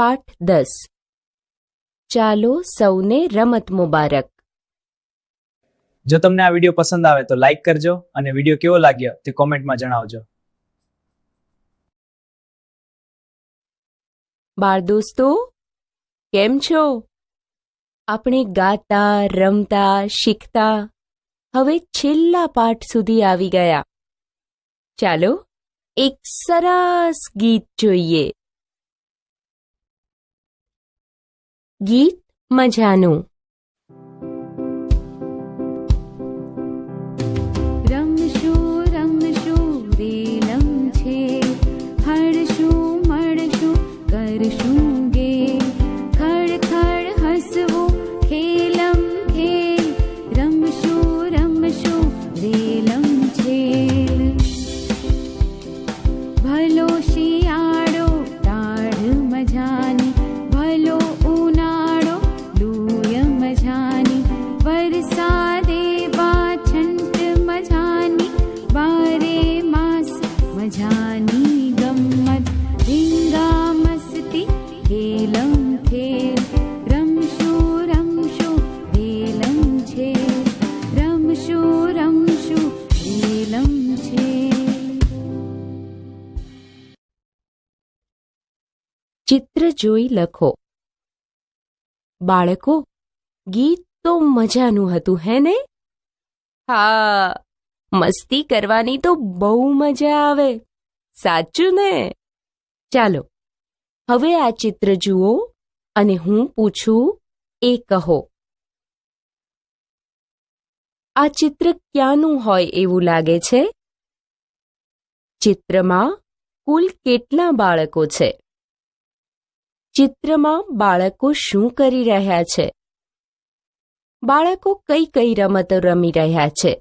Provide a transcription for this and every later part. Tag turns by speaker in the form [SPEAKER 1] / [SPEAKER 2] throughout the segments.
[SPEAKER 1] પાઠ 10. ચાલો સૌને રમત મુબારક.
[SPEAKER 2] જો તમને આ વિડીયો પસંદ આવે તો લાઈક કરજો અને વિડીયો કેવો લાગ્યો તે કોમેન્ટમાં જણાવજો.
[SPEAKER 1] બાળ દોસ્તો, કેમ છો? આપણે ગાતા, રમતા, શીખતા હવે છેલ્લા પાઠ સુધી આવી ગયા. ચાલો એક સરસ ગીત જોઈએ. ગીત મજાનું.
[SPEAKER 3] રમશું રમશું રેલમ છે, હળશું મળશું કરશું ગે, ખડ ખડ હસવું ખેલમ ખેલ, રમશું રમશું રેલમ છે. ભલો શિયાળો ટાઢ મજાની, ભલો ઉનાળો લૂય મજાની, વરસાદે વાછંટ મજાની, બારે માસ મજાની ગમ્મત, રીંગા મસ્તી ખેલમ ખેલ, રમશું રમશું રેલમ છે, રમશું રમશું રેલમ છે.
[SPEAKER 1] ચિત્ર જોઈ લખો. બાળકો, ગીત તો મજાનું હતું, હે ને? હા, મસ્તી કરવાની તો બહુ મજા આવે, સાચું ને? ચાલો હવે આ ચિત્ર જુઓ અને હું પૂછું એ કહો. આ ચિત્ર ક્યાંનું હોય એવું લાગે છે? ચિત્રમાં કુલ કેટલા બાળકો છે? ચિત્રમાં બાળકો શું કરી રહ્યા છે? બાળકો કઈ કઈ રમતો રમી રહ્યા છે?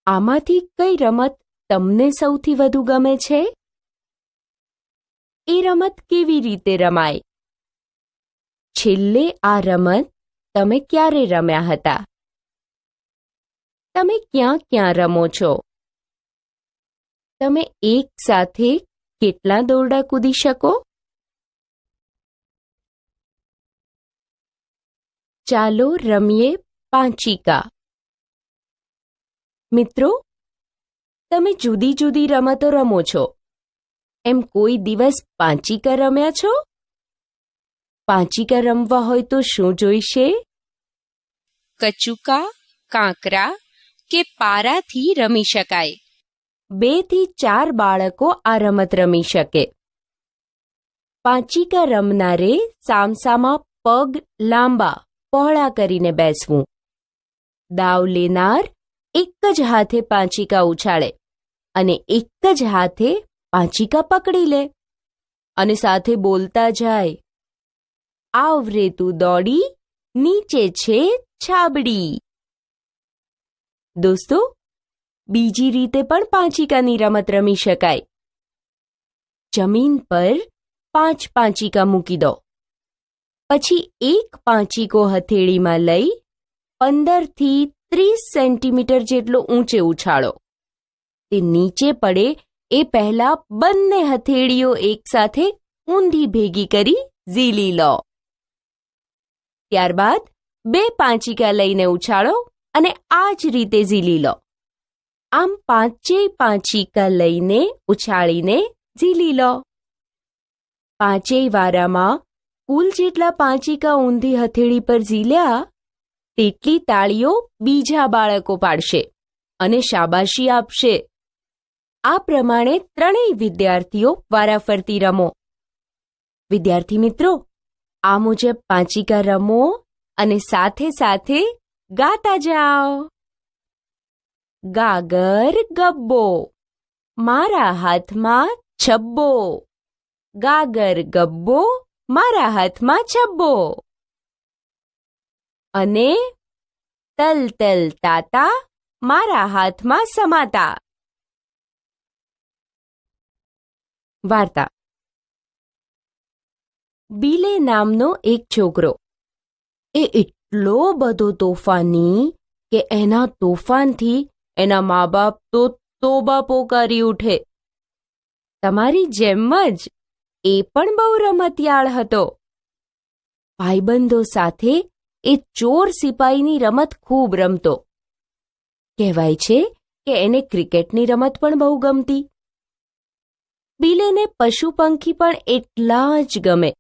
[SPEAKER 1] આમાંથી કઈ રમત તમને સૌથી વધુ ગમે છે? એ રમત કેવી રીતે રમાય? છેલ્લે આ રમત તમે ક્યારે રમ્યા હતા? તમે ક્યાં ક્યાં રમો છો? તમે એક સાથે કેટલા દોરડા કૂદી શકો? ચાલો રમીએ પાંચિકા. મિત્રો, તમે જુદી જુદી રમતો રમો છો. એમ કોઈ દિવસ પાંચિકા રમ્યા છો? પાંચિકા રમવા હોય તો શું જોઈશે? કચુકા, કાંકરા કે પારાથી રમી શકાય. 2 થી 4 બાળકો આ રમત રમી શકે. પાંચિકા રમનારે સામસામા પગ લાંબા પહોળા કરીને બેસવું. દાવ લેનાર એક જ હાથે પાંચિકા ઉછાળે અને એક જ હાથે પાંચિકા પકડી લે અને સાથે બોલતા જાય, આવરે તું દોડી, નીચે છે છાબડી. દોસ્તો, બીજી રીતે પણ પાંચિકાની રમત રમી શકાય. જમીન પર 5 પાંચિકા મૂકી દો. પછી એક પાંચિકો હથેળીમાં લઈ 15 થી 30 સેન્ટીમીટર જેટલો ઊંચે ઉછાળો. તે નીચે પડે એ પહેલા બંને હથેળીઓ એકસાથે ઊંધી ભેગી કરી ઝીલી લો. ત્યારબાદ 2 પાંચિકા લઈને ઉછાળો અને આ જ રીતે ઝીલી લો. આમ 5 પાંચિકા લઈને ઉછાળીને ઝીલી લો. 5 વારામાં કુલ જેટલા પાંચિકા ઊંધી હથેળી પર ઝીલ્યા તેટલી તાળીઓ બીજા બાળકો પાડશે અને શાબાશી આપશે. આ પ્રમાણે 3 વિદ્યાર્થીઓ વારાફરતી રમો. વિદ્યાર્થી મિત્રો, આ મુજબ પાંચિકા રમો અને સાથે સાથે ગાતા જાઓ. ગાગર ગબ્બો, મારા હાથમાં છબ્બો, ગાગર ગબ્બો, મારા હાથમાં છબ્બો. અને તલ તલ તાતા, મારા હાથમાં સમાતા. વાર્તા. બિલે નામનો એક છોકરો. એ એટલો બધો તોફાની કે એના તોફાનથી એના મા બાપ તો તોબા પોકારી ઉઠે. તમારી જેમ જ એ પણ બહુ રમતિયાળ હતો. ભાઈબંધો સાથે એ ચોર સિપાહીની રમત ખૂબ રમતો. કહેવાય છે કે એને ક્રિકેટની રમત પણ બહુ ગમતી. બિલેને પશુ પંખી પણ એટલા જ ગમે.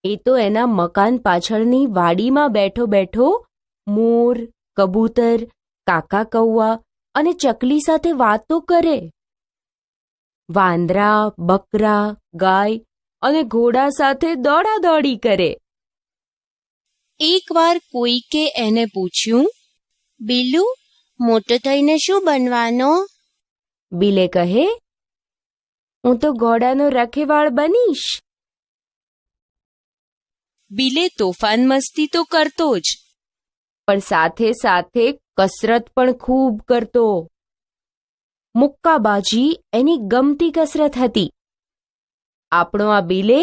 [SPEAKER 1] એ તો એના મકાન પાછળની વાડીમાં બેઠો બેઠો મોર, કબૂતર, કાકા કૌવા અને ચકલી સાથે વાતો કરે. વાંદરા, બકરા, ગાય અને ઘોડા સાથે દોડાદોડી કરે.
[SPEAKER 4] એકવાર કોઈકે એને પૂછ્યું, બિલ્લુ, મોટો થઈને શું બનવાનો?
[SPEAKER 1] બિલે કહે, હું તો ઘોડાનો રખેવાળ બનીશ.
[SPEAKER 4] બિલે તોફાન મસ્તી તો કરતો જ,
[SPEAKER 1] પણ સાથે સાથે કસરત પણ ખૂબ કરતો. મુક્કાબાજી એની ગમતી કસરત હતી. આપણો આ બિલે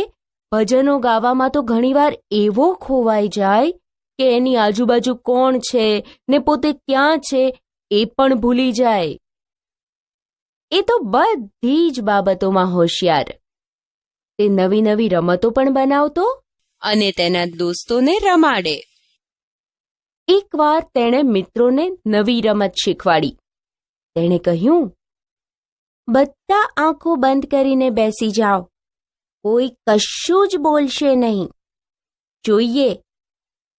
[SPEAKER 1] ભજનો ગાવામાં તો ઘણીવાર એવો ખોવાઈ જાય કે એની આજુબાજુ કોણ છે ને પોતે ક્યાં છે એ પણ ભૂલી જાય. એ તો બધી જ બાબતોમાં હોશિયાર. તે નવી નવી રમતો પણ બનાવતો
[SPEAKER 4] અને તેના દોસ્તોને રમાડે.
[SPEAKER 1] એકવાર તેણે મિત્રોને નવી રમત શીખવાડી. તેણે કહ્યું, બધા આંખો બંધ કરીને બેસી જાઓ. કોઈ કશું જ બોલશે નહીં. જોઈએ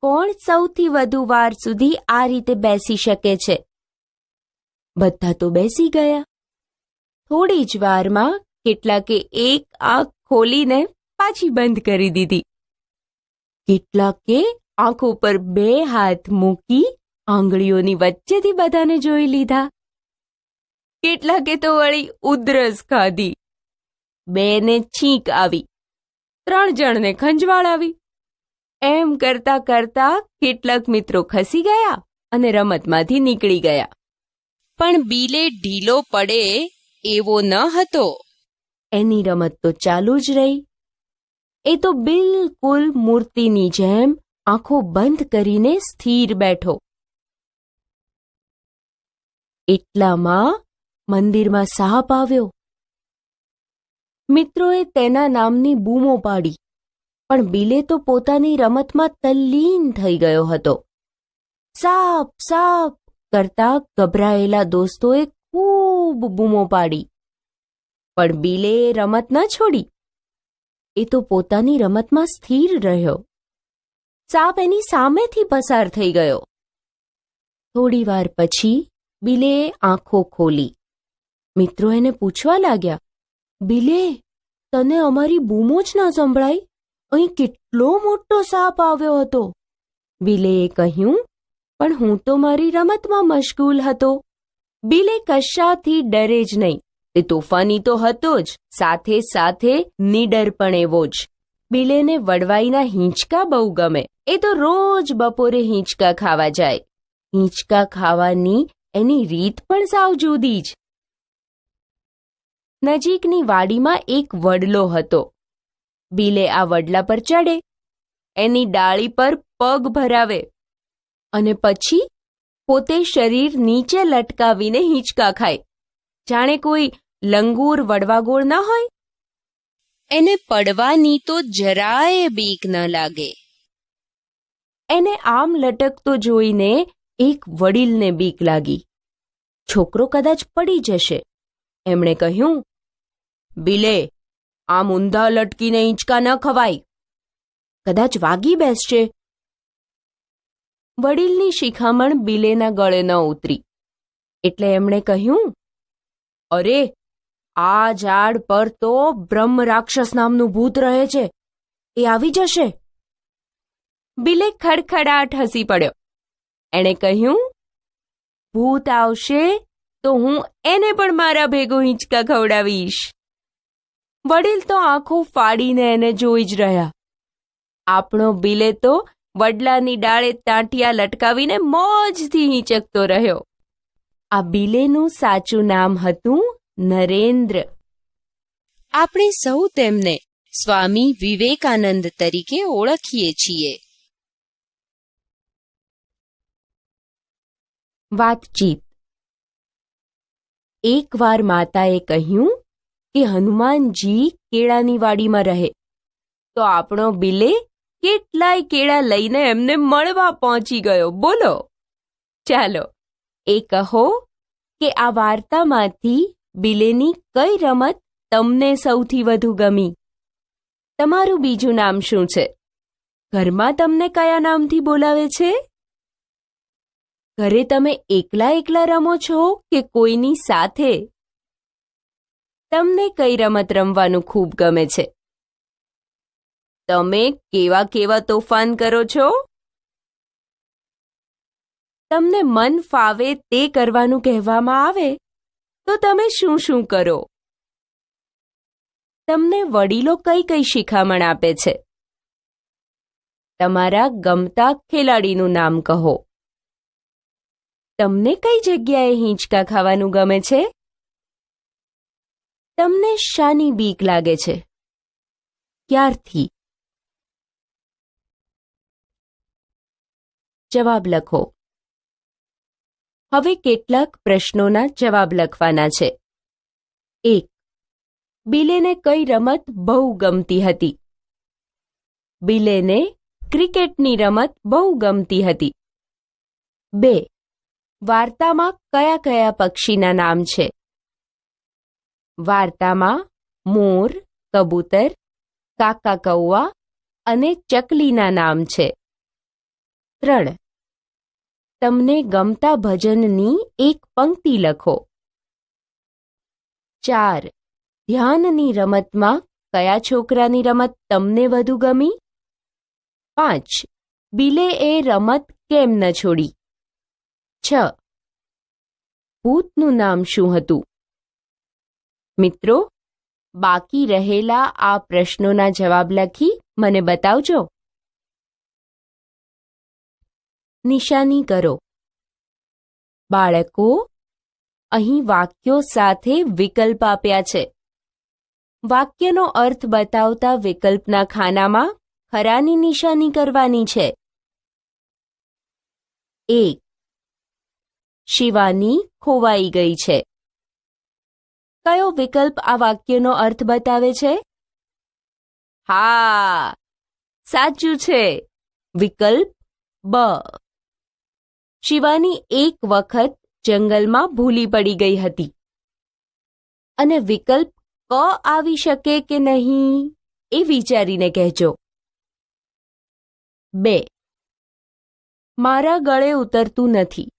[SPEAKER 1] કોણ સૌથી વધુ વાર સુધી આ રીતે બેસી શકે છે. બધા તો બેસી ગયા. થોડી જ વારમાં કેટલાકે એક આંખ ખોલીને પાછી બંધ કરી દીધી. કેટલાકે આંખો પર 2 હાથ મૂકી આંગળીઓની વચ્ચેથી બધાને જોઈ લીધા. કેટલાકે તો વળી ઉધરસ ખાધી. 2ને છીંક આવી. 3 જણને ખંજવાળ આવી. એમ કરતા કરતા કેટલાક મિત્રો ખસી ગયા અને રમતમાંથી નીકળી ગયા.
[SPEAKER 4] પણ બિલે ઢીલો પડે એવો ન હતો.
[SPEAKER 1] એની રમત તો ચાલુ જ રહી. એ તો બિલકુલ મૂર્તિની જેમ આંખો બંધ કરીને સ્થિર બેઠો. એટલામાં મંદિરમાં સાપ આવ્યો. મિત્રોએ તેના નામની બૂમો પાડી, પણ બિલે તો પોતાની રમતમાં તલ્લીન થઈ ગયો હતો. સાપ સાપ કરતા ગભરાયેલા દોસ્તોએ ખૂબ બૂમો પાડી, પણ બિલે એ રમત ન છોડી. એ તો પોતાની રમતમાં સ્થિર રહ્યો. સાપ એની સામેથી પસાર થઈ ગયો. થોડી વાર પછી બિલે આંખો ખોલી. મિત્રો એને પૂછવા લાગ્યા, બિલે, તને અમારી બૂમો જ ના સંભળાઈ? અહીં કેટલો મોટો સાપ આવ્યો હતો. બિલેએ કહ્યું, પણ હું તો મારી રમતમાં મશગુલ હતો. બિલે કશાથી ડરે જ નહીં. તે તોફાની તો હતો જ, સાથે સાથે નીડર પણ એવો જ. બિલેને વડવાઈના હિંચકા બહુ ગમે. એ તો રોજ બપોરે હિંચકા ખાવા જાય. હિંચકા ખાવાની એની રીત પણ સાવ જુદી જ. નજીકની વાડીમાં એક વડલો હતો. બિલે આ વડલા પર ચડે, એની ડાળી પર પગ ભરાવે અને પછી પોતે શરીર નીચે લટકાવીને હિંચકા ખાય, જાણે કોઈ લંગૂર વડવાગોળ ન હોય.
[SPEAKER 4] એને પડવાની તો જરાય બીક ન લાગે.
[SPEAKER 1] એને આમ લટકતો જોઈને એક વડીલને બીક લાગી. છોકરો કદાચ પડી જશે. એમણે કહ્યું, બિલે, આમ ઊંધા લટકીને હિંચકા ન ખવાય. કદાચ વાગી બેસશે. વડીલની શિખામણ બિલેના ગળે ન ઉતરી. એટલે એમણે કહ્યું, અરે, આ ઝાડ પર તો બ્રહ્મ રાક્ષસ નામનું ભૂત રહે છે. એ આવી જશે. બિલે ખડખડાટ હસી પડ્યો. એણે કહ્યું, ભૂત આવશે તો હું એને પણ મારા ભેગો હિંચકા ખવડાવીશ. વડીલ તો આંખો ફાડીને એને જોઈ જ રહ્યા. આપણો બિલે તો વડલાની ડાળે ટાંટિયા લટકાવીને મોજથી હિંચકતો રહ્યો. આ બિલેનું સાચું નામ હતું નરેન્દ્ર.
[SPEAKER 4] આપણે સૌ તેમને સ્વામી વિવેકાનંદ તરીકે ઓળખીએ છીએ.
[SPEAKER 1] વાતચીત. એકવાર માતાએ કહ્યું કે હનુમાનજી કેળાની વાડીમાં રહે તો આપણો બિલે કેટલાય કેળા લઈને એમને મળવા પહોંચી ગયો. બોલો, ચાલો એ કહો કે આ વાર્તામાંથી બિલેની કઈ રમત તમને સૌથી વધુ ગમી? તમારું બીજું નામ શું છે? ઘરમાં તમને કયા નામથી બોલાવે છે? ઘરે તમે એકલા એકલા રમો છો કે કોઈની સાથે? તમને કઈ રમત રમવાનું ખૂબ ગમે છે? તમે કેવા કેવા તોફાન કરો છો? તમને મન ફાવે તે કરવાનું કહેવામાં આવે તો તમે શું શું કરો? તમને વડીલો કઈ કઈ શિખામણ આપે છે? તમારા ગમતા ખેલાડીનું નામ કહો. તમને કઈ જગ્યાએ હિંચકા ખાવાનું ગમે છે? તમને શાની બીક લાગે છે? ક્યારથી? જવાબ લખો. હવે કેટલાક પ્રશ્નોના જવાબ લખવાના છે. 1. બિલેને કઈ રમત બહુ ગમતી હતી? બિલેને ક્રિકેટની રમત બહુ ગમતી હતી. 2. વાર્તામાં કયા કયા પક્ષીના નામ છે? વાર્તામાં મોર, કબૂતર, કાકા કૌવા અને ચકલીના નામ છે. 3. તમને ગમતા ભજનની એક પંક્તિ લખો. 4. ધ્યાનની રમતમાં કયા છોકરાની રમત તમને વધુ ગમી? 5. બિલે એ રમત કેમ ન છોડી? 6. ભૂતનું નામ શું હતું? મિત્રો, બાકી રહેલા આ પ્રશ્નોના જવાબ લખી મને બતાવજો. નિશાની કરો. બાળકો, અહીં વાક્યો સાથે વિકલ્પ આપ્યા છે. વાક્યનો અર્થ બતાવતા વિકલ્પના ખાનામાં ખરાની નિશાની કરવાની છે. 1. શિવાની ખોવાઈ ગઈ છે. કયો વિકલ્પ આ વાક્યનો અર્થ બતાવે છે? હા, સાચું છે. વિકલ્પ બ. શિવાની એક વખત જંગલમાં ભૂલી પડી ગઈ હતી. અને વિકલ્પ ક આવી શકે કે નહીં એ વિચારીને કહેજો. 2. મારા ગળે ઉતરતું નથી.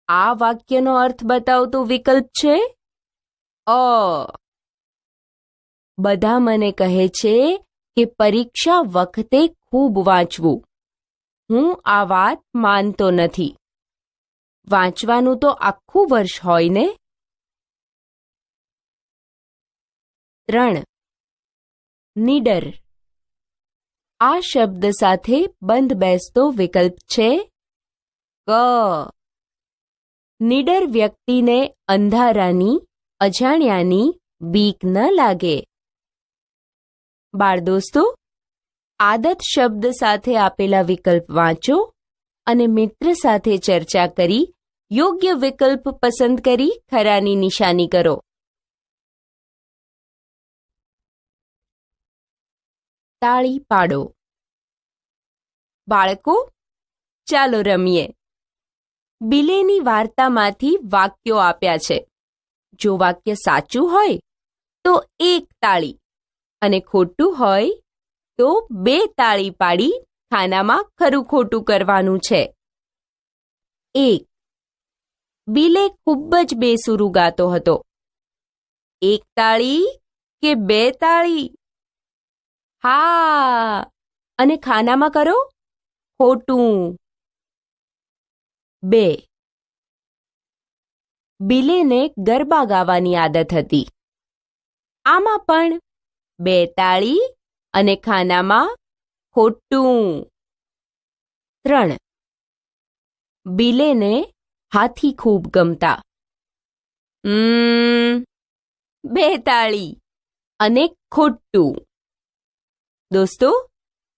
[SPEAKER 1] આ વાક્યનો અર્થ બતાવતો વિકલ્પ છે અ. બધા મને કહે છે કે પરીક્ષા વખતે ખૂબ વાંચવું. હું આ વાત માનતો નથી. વાંચવાનું તો આખું વર્ષ હોય ને. 3. નીડર. આ શબ્દ સાથે બંધ બેસતો વિકલ્પ છે ક. નીડર વ્યક્તિને અંધારાની, અજાણ્યાની બીક ન લાગે. બાળદોસ્તો, આદત શબ્દ સાથે આપેલા વિકલ્પ વાંચો અને મિત્ર સાથે ચર્ચા કરી યોગ્ય વિકલ્પ પસંદ કરી ખરાની નિશાની કરો. તાળી પાડો. બાળકો, ચાલો રમીએ. બિલેની વાર્તામાંથી વાક્યો આપ્યા છે. જો વાક્ય સાચું હોય તો 1 તાળી અને ખોટું હોય તો 2 તાળી પાડી ખાનામાં ખરું ખોટું કરવાનું છે. 1. બિલે ખૂબ જ બેસૂરું ગાતો હતો. 1 તાળી કે 2 તાળી? હા, અને ખાનામાં કરો ખોટું. 2. બિલેને ગરબા ગાવાની આદત હતી. આમાં પણ 2 તાળી અને ખાનામાં ખોટું. 3. બિલેને હાથી ખૂબ ગમતા. 2 તાળી અને ખોટું. દોસ્તો,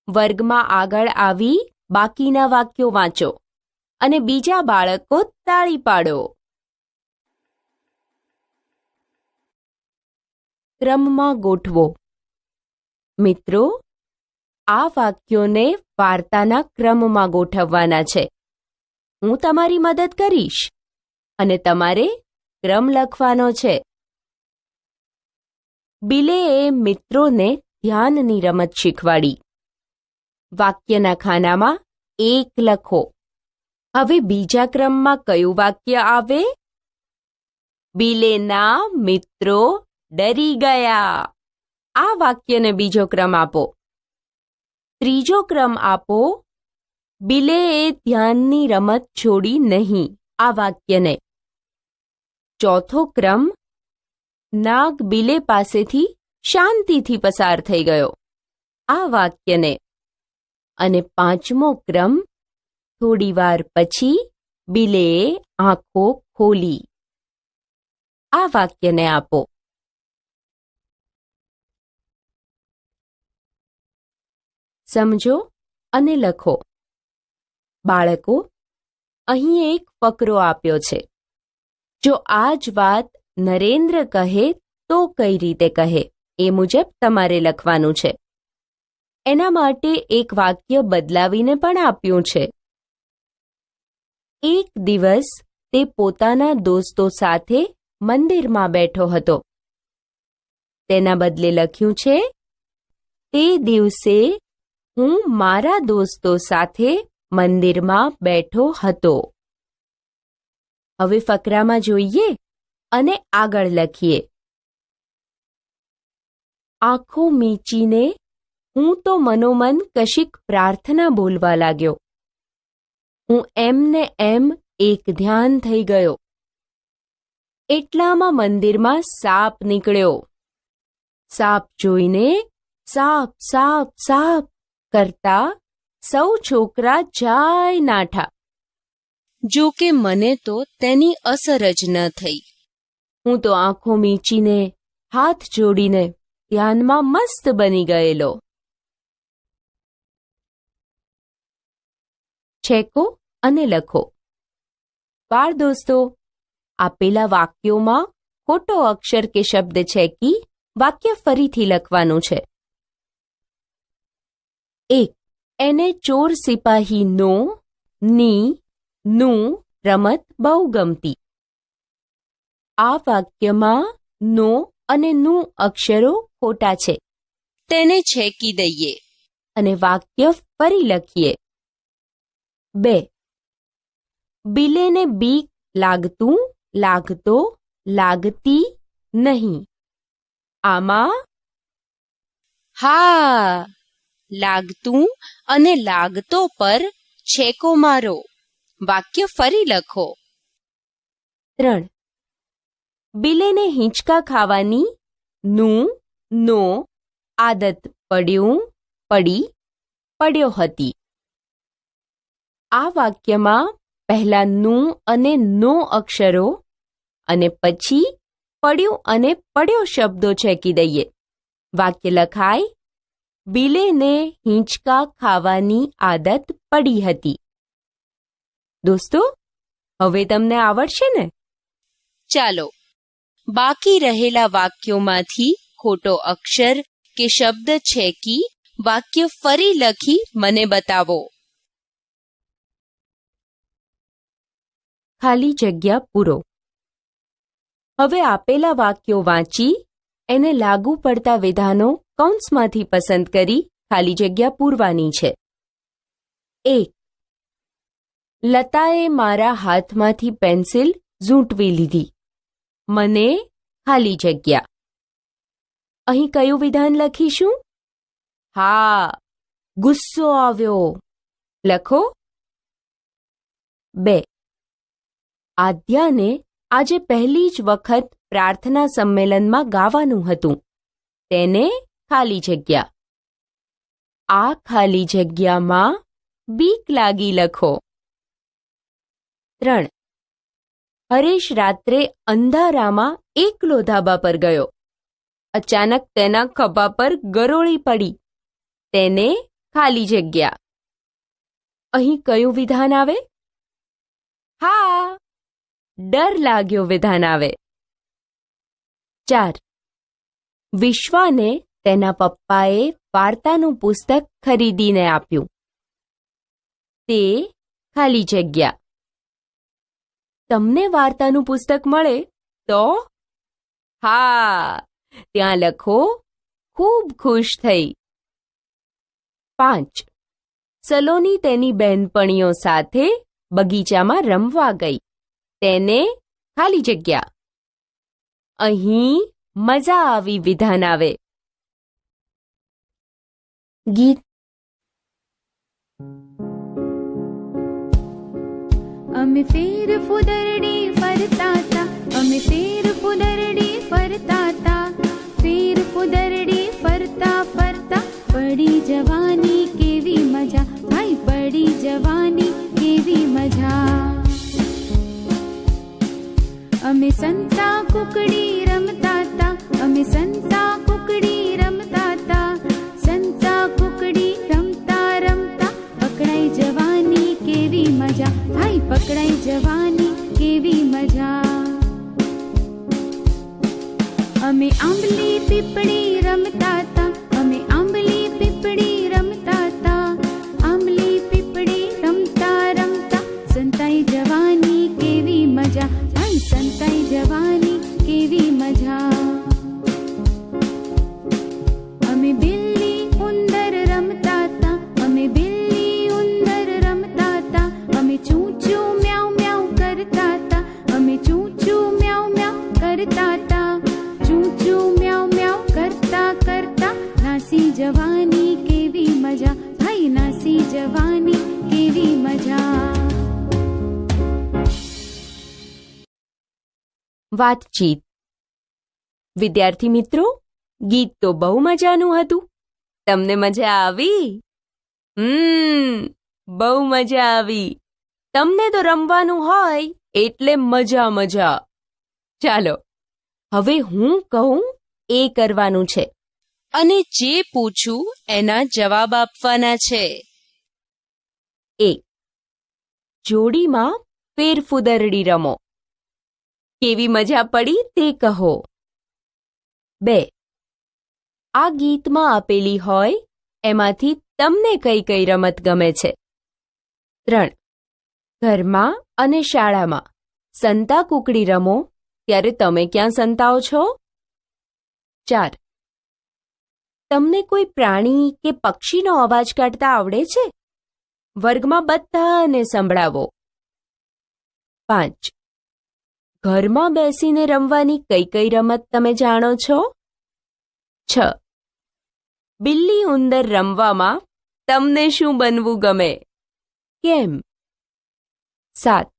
[SPEAKER 1] વર્ગમાં આગળ આવી બાકીના વાક્યો વાંચો અને બીજા બાળકો તાળી પાડો. ક્રમમાં ગોઠવો. મિત્રો, આ વાક્યોને વાર્તાના ક્રમમાં ગોઠવવાના છે. હું તમારી મદદ કરીશ અને તમારે ક્રમ લખવાનો છે. બિલેએ મિત્રોને ધ્યાનની રમત શીખવાડી. વાક્યના ખાનામાં 1 લખો. હવે બીજા ક્રમમાં કયું વાક્ય આવે? બિલેના મિત્રો ડરી ગયા. આ વાક્યને બીજો ક્રમ આપો. ત્રીજો ક્રમ આપો. બિલેએ ધ્યાનની રમત છોડી નહીં. આ વાક્યને. ચોથો ક્રમ. નાગ બિલે પાસેથી શાંતિથી પસાર થઈ ગયો. આ વાક્યને. અને પાંચમો ક્રમ. થોડીવાર પછી બિલેએ આંખો ખોલી. આ વાક્યને આપો. સમજો અને લખો. બાળકો, અહીં એક ફકરો આપ્યો છે. જો આ જ વાત નરેન્દ્ર કહે તો કઈ રીતે કહે એ મુજબ તમારે લખવાનું છે. એના માટે એક વાક્ય બદલાવીને પણ આપ્યું છે. એક દિવસ તે પોતાના દોસ્તો સાથે મંદિરમાં બેઠો હતો. તેના બદલે લખ્યું છે, તે દિવસે હું મારા દોસ્તો સાથે મંદિરમાં બેઠો હતો. હવે ફકરામાં જોઈએ અને આગળ લખીએ. આંખો મીચીને હું તો મનોમન કશીક પ્રાર્થના બોલવા લાગ્યો. હું એમને એમ એક ધ્યાન થઈ ગયો. એટલામાં મંદિરમાં સાપ નીકળ્યો. સાપ જોઈને સાપ સાપ સાપ કરતા સૌ છોકરા જાય નાઠા.
[SPEAKER 4] જો કે મને તો તેની અસર જ ન થઈ.
[SPEAKER 1] હું તો આંખો મીચીને હાથ જોડીને ધ્યાનમાં મસ્ત બની ગયેલો. છેકો અને લખો. બાળ દોસ્તો, આપેલા વાક્યોમાં ખોટો અક્ષર કે શબ્દ છેકી વાક્ય ફરીથી લખવાનું છે. 1. એને ચોર સિપાહીનો ની નું રમત બહુ ગમતી. આ વાક્યમાં નો અને નું અક્ષરો ખોટા છે.
[SPEAKER 4] તેને છેકી દઈએ.
[SPEAKER 1] અને વાક્ય ફરી લખીએ. 2. બિલેને બીક લાગતું લાગતો લાગતી નહીં. આમાં
[SPEAKER 4] હા, લાગતું અને લાગતો પર છેકો મારો. વાક્ય ફરી લખો.
[SPEAKER 1] 3. બિલેને હિંચકા ખાવાની નું નો આદત પડ્યો હતી. આ વાક્યમાં પહેલા નું અને નો અક્ષરો અને પછી પડ્યું અને પડ્યો શબ્દો છેકી દઈએ. વાક્ય લખાય, બિલેને હિંચકા ખાવાની આદત પડી હતી. દોસ્તો, હવે તમને આવડશે ને?
[SPEAKER 4] ચાલો, બાકી રહેલા વાક્યોમાંથી ખોટો અક્ષર કે શબ્દ છેકી વાક્ય ફરી લખી મને બતાવો.
[SPEAKER 1] ખાલી જગ્યા પૂરો. હવે આપેલા વાક્યો વાંચી એને લાગુ પડતા વિધાનો કૌંસમાંથી પસંદ કરી ખાલી જગ્યા પૂરવાની છે. 1. લતાએ મારા હાથમાંથી પેન્સિલ ઝૂંટવી લીધી. મને ખાલી જગ્યા. અહીં કયું વિધાન લખીશું? હા, ગુસ્સો આવ્યો. લખો. 2. આદ્યાને આજે પહેલી જ વખત પ્રાર્થના સંમેલનમાં ગાવાનું હતું. તેને ખાલી જગ્યા. આ ખાલી જગ્યામાં બીક લાગી લખો. 3. હરેશ રાત્રે અંધારામાં એકલો ધાબા પર ગયો. અચાનક તેના ખભા પર ગરોળી પડી. તેને ખાલી જગ્યા. અહીં કયું વિધાન આવે? હા, ડર લાગ્યો વિધાન આવે. 4. વિશ્વાને તેના પપ્પાએ વાર્તાનું પુસ્તક ખરીદીને આપ્યું. તે ખાલી જગ્યા. તમને વાર્તાનું પુસ્તક મળે તો? હા, ત્યાં લખો ખૂબ ખુશ થઈ. 5. સલોની તેની બહેનપણીઓ સાથે બગીચામાં રમવા ગઈ. તેને ખાલી જગ્યા. અહીં મજા આવી વિધાન આવે. ગીત.
[SPEAKER 3] અમે ફેર ફુદરડી ફરતા તા, અમે ફેર ફુદરડી ફરતા તા, ફેર ફુદરડી ફરતા ફરતા પડી જવાની કેવી મજા, ભાઈ પડી જવાની કેવી મજા. અમે સંતા કુકડી રમતા તા, અમે સંતા કુકડી રમતા તા, સંતા કુકડી રમતા રમતા પકડાઈ જવાની કેવી મજા, ભાઈ પકડાઈ જવાની કેવી મજા. અમે આંબલી પીપળી રમતા તા, અમે આંબલી પીપળી રમતા તા, આંબલી પીપળી રમતા રમતા સંતાઈ જવાની કેવી મજા, ભાઈ સંતાઈ જવાની કેવી મજા. અમે બિલ્લી ઉંદર રમતા તા, અમે બિલ્લી ઉંદર રમતા તા, અમે ચૂં ચૂં મ્યાઉ મ્યાઉ કરતા તા, અમે ચૂં ચૂં મ્યાઉ મ્યાઉ કરતા તા, ચૂં ચૂં મ્યાઉ મ્યાઉ કરતા કરતા નાસી જવાની કેવી મજા, ભાઈ નાસી જવાની કેવી મજા.
[SPEAKER 1] વાતચીત. વિદ્યાર્થી મિત્રો, ગીત તો બહુ મજાનું હતું. તમને મજા આવી? બહુ મજા આવી. તમને તો રમવાનું હોય એટલે મજા મજા. ચાલો, હવે હું કહું એ કરવાનું છે.
[SPEAKER 4] અને જે પૂછું એના જવાબ આપવાના છે.
[SPEAKER 1] 1. જોડીમાં ફેરફુદરડી રમો. કેવી મજા પડી તે કહો. 2. આ ગીતમાં આપેલી હોય એમાંથી તમને કઈ કઈ રમત ગમે છે? 3. ઘરમાં અને શાળામાં સંતા કુકડી રમો ત્યારે તમે ક્યાં સંતાઓ છો? 4. તમને કોઈ પ્રાણી કે પક્ષીનો અવાજ કાઢતા આવડે છે? વર્ગમાં બધાને સંભળાવો. 5. ઘરમાં બેસીને રમવાની કઈ કઈ રમત તમે જાણો છો? 6. બિલ્લી ઉંદર રમવામાં તમને શું બનવું ગમે? કેમ? 7.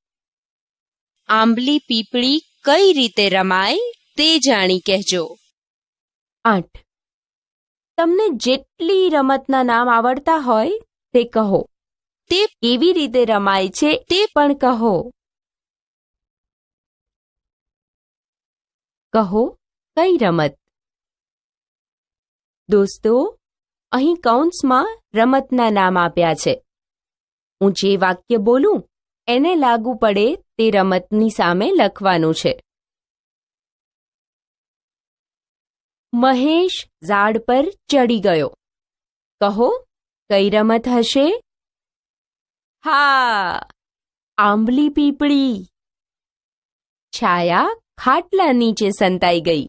[SPEAKER 4] આંબલી પીપળી કઈ રીતે રમાય તે જાણી કહેજો.
[SPEAKER 1] 8. તમને જેટલી રમતના નામ આવડતા હોય તે કહો. તે કેવી રીતે રમાય છે તે પણ કહો. કહો કઈ રમત? દોસ્તો, અહીં કૌંસમાં રમતના નામ આપ્યા છે. હું જે વાક્ય બોલું એને લાગુ પડે તે રમતની સામે લખવાનું છે. મહેશ ઝાડ પર ચડી ગયો. કહો કઈ રમત હશે? હા, આંબલી પીપળી. છાયા ખાટલા નીચે સંતાઈ ગઈ.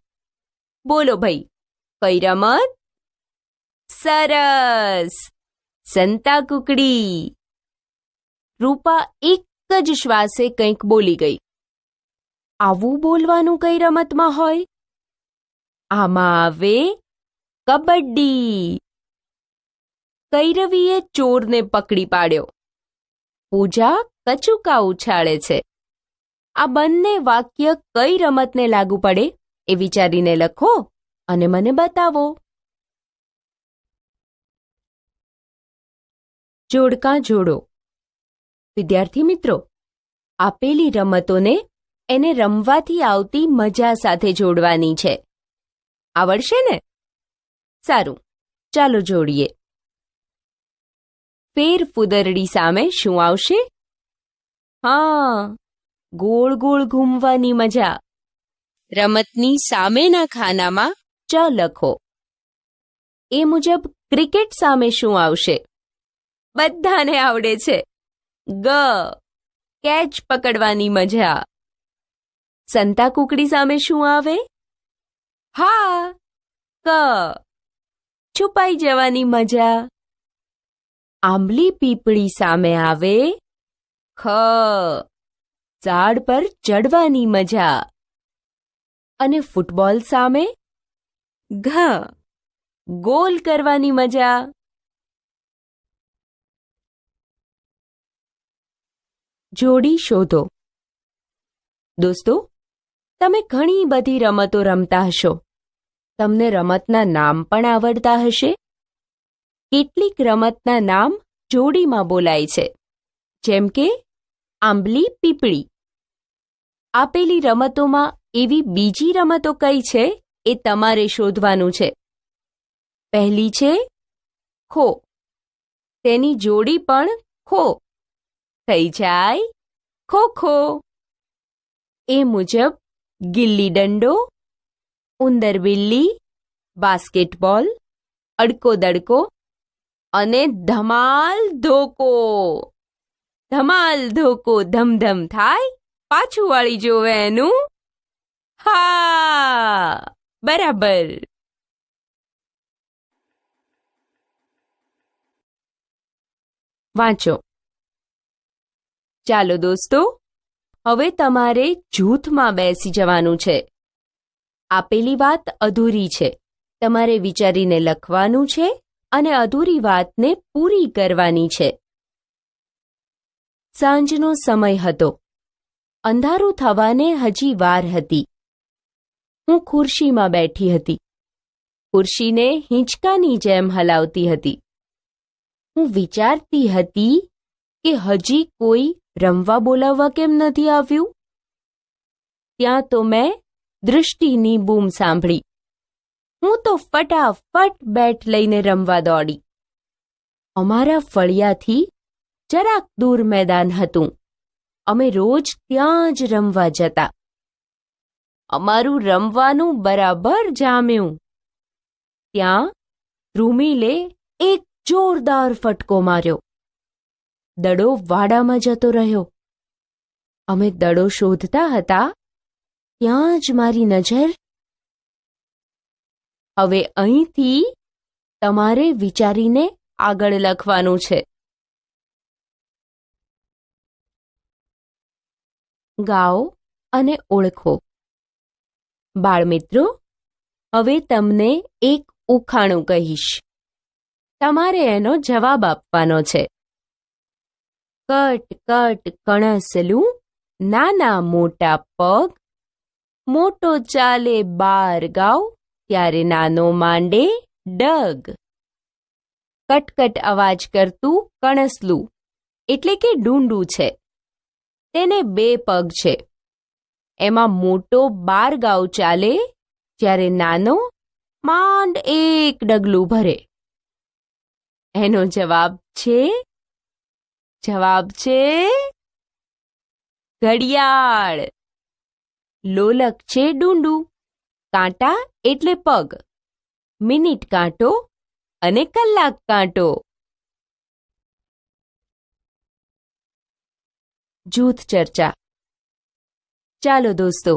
[SPEAKER 1] બોલો ભાઈ, કઈ રમત? સરસ, સંતા કુકડી. રૂપા એક જ શ્વાસે કંઈક બોલી ગઈ. આવું બોલવાનું કઈ રમતમાં હોય? આમાં આવે કબડ્ડી. કૈરવીએ ચોરને પકડી પાડ્યો. પૂજા કચુકા ઉછાળે છે. આ બંને વાક્ય કઈ રમતને લાગુ પડે એ વિચારીને લખો અને મને બતાવો. જોડકાં જોડો. વિદ્યાર્થી મિત્રો, આપેલી રમતોને એને રમવાથી આવતી મજા સાથે જોડવાની છે. આવડશે ને? સારું, ચાલો જોડીએ. ફેરફુદરડી સામે શું આવશે? હા, ગોળ ગોળ ઘૂમવાની મજા.
[SPEAKER 4] રમતની સામેના ખાનામાં
[SPEAKER 1] ચ લખો. એ મુજબ ક્રિકેટ સામે શું આવશે? બધાને આવડે છે. ગ. કેચ પકડવાની મજા. સંતા કુકડી સામે શું આવે? હા. ક. છુપાઈ જવાની મજા. આંબલી પીપળી સામે આવે? ખ. ઝાડ પર ચડવાની મજા. અને ફૂટબોલ સામે? ઘ. ગોલ કરવાની મજા. જોડી શોધો. દોસ્તો, તમે ઘણી બધી રમતો રમતા હશો. તમને રમતના નામ પણ આવડતા હશે. કેટલીક રમતના નામ જોડીમાં બોલાય છે, જેમ કે આંબલી પીપળી. આપેલી રમતોમાં એવી બીજી રમતો કઈ છે એ તમારે શોધવાનું છે. પહેલી છે ખો. તેની જોડી પણ ખો થઈ જાય ખો ખો. એ મુજબ ગિલ્લી દંડો, ઉંદર બિલ્લી, બાસ્કેટબોલ, અડકો દડકો અને ધમાલ ધોકો. ધમાલ ધોકો ધમધમ થાય, પાછું વાળી જોવે એનું. હા, બરાબર. વાંચો. ચાલો દોસ્તો, હવે તમારે જૂથમાં બેસી જવાનું છે. આપેલી વાત અધૂરી છે. તમારે વિચારીને લખવાનું છે અને અધૂરી વાતને પૂરી કરવાની છે. સાંજનો સમય હતો. અંધારું થવાને હજી વાર હતી. હું ખુરશીમાં બેઠી હતી. ખુરશીને હિંચકાની જેમ હલાવતી હતી. હું વિચારતી હતી કે હજી કોઈ રમવા બોલાવવા કેમ નથી આવ્યું. ત્યાં તો મેં દૃષ્ટિની બૂમ સાંભળી. હું તો ફટાફટ બેટ લઈને રમવા દોડી. અમારા ફળિયાથી જરાક દૂર મેદાન હતું. અમે રોજ ત્યાં જ રમવા જતા. અમારું રમવાનું બરાબર જામ્યું. ત્યાં ધ્રુમિલે એક જોરદાર ફટકો માર્યો. દડો વાડામાં જતો રહ્યો. અમે દડો શોધતા હતા ત્યાં જ મારી નજર. હવે અહીંથી તમારે વિચારીને આગળ લખવાનું છે. ગાઓ અને ઓળખો. બાળમિત્રો, હવે તમને એક ઉખાણું કહીશ. તમારે એનો જવાબ આપવાનો છે. કટ કટ કણસલું, નાના મોટા પગ, મોટો ચાલે 12 ગાઉ, ત્યારે નાનો માંડે ડગ. કટકટ અવાજ કરતું કણસલું એટલે કે ડૂંડું છે. તેને 2 પગ છે. એમાં મોટો 12 ગાઉ ચાલે, જ્યારે નાનો માંડ 1 ડગલું ભરે. એનો જવાબ છે ઘડિયાળ. લોલક છે ડૂંડું, કાંટા એટલે પગ, મિનિટ કાંટો અને કલાક કાંટો. જૂથ ચર્ચા. ચાલો દોસ્તો,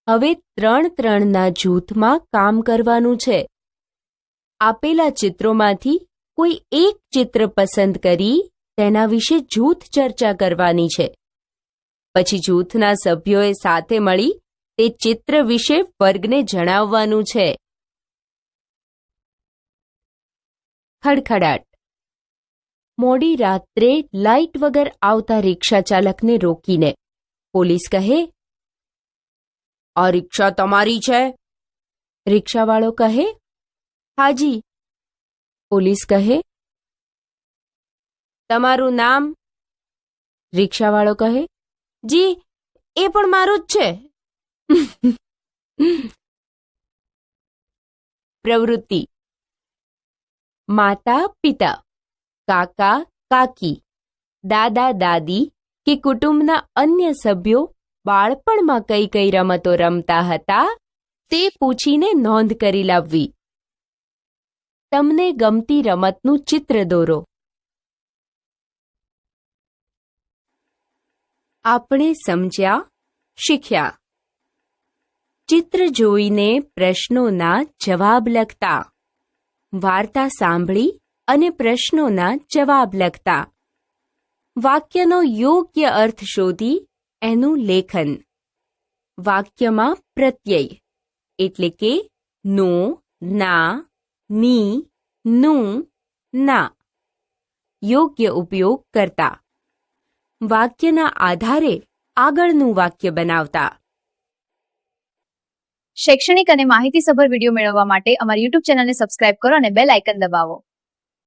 [SPEAKER 1] હવે 3-3ના જૂથમાં કામ કરવાનું છે. આપેલા ચિત્રોમાંથી કોઈ એક ચિત્ર પસંદ કરી તેના વિશે જૂથ ચર્ચા કરવાની છે. પછી જૂથના સભ્યોએ સાથે મળી તે ચિત્ર વિશે વર્ગને જણાવવાનું છે. ખડખડાટ. મોડી રાત્રે લાઇટ વગર આવતા રિક્ષા ચાલકને રોકીને પોલીસ કહે, આ રિક્ષા તમારી છે? રિક્ષાવાળો કહે, હાજી. પોલીસ કહે, તમારું નામ? રિક્ષાવાળો કહે, જી, એ પણ મારું જ છે. પ્રવૃત્તિ. માતા પિતા, કાકા કાકી, દાદા દાદી કે કુટુંબના અન્ય સભ્યો બાળપણમાં કઈ કઈ રમતો રમતા હતા તે પૂછીને નોંધ કરી લાવવી. તમને ગમતી રમતનું ચિત્ર દોરો. આપણે સમજ્યા, શીખ્યા. ચિત્ર જોઈને પ્રશ્નોના જવાબ લખતા. વાર્તા સાંભળી અને પ્રશ્નોના જવાબ લખતા. વાક્યનો યોગ્ય અર્થ શોધી એનું લેખન. વાક્યમાં પ્રત્યય એટલે કે નો, ના, ની, નું, ના યોગ્ય ઉપયોગ કરતા. વાક્યના આધારે આગળનું વાક્ય બનાવતા.
[SPEAKER 5] શૈક્ષણિક અને માહિતીસભર વિડીયો મેળવવા માટે અમારી YouTube ચેનલને સબસ્ક્રાઇબ કરો અને બેલ આઇકન દબાવો.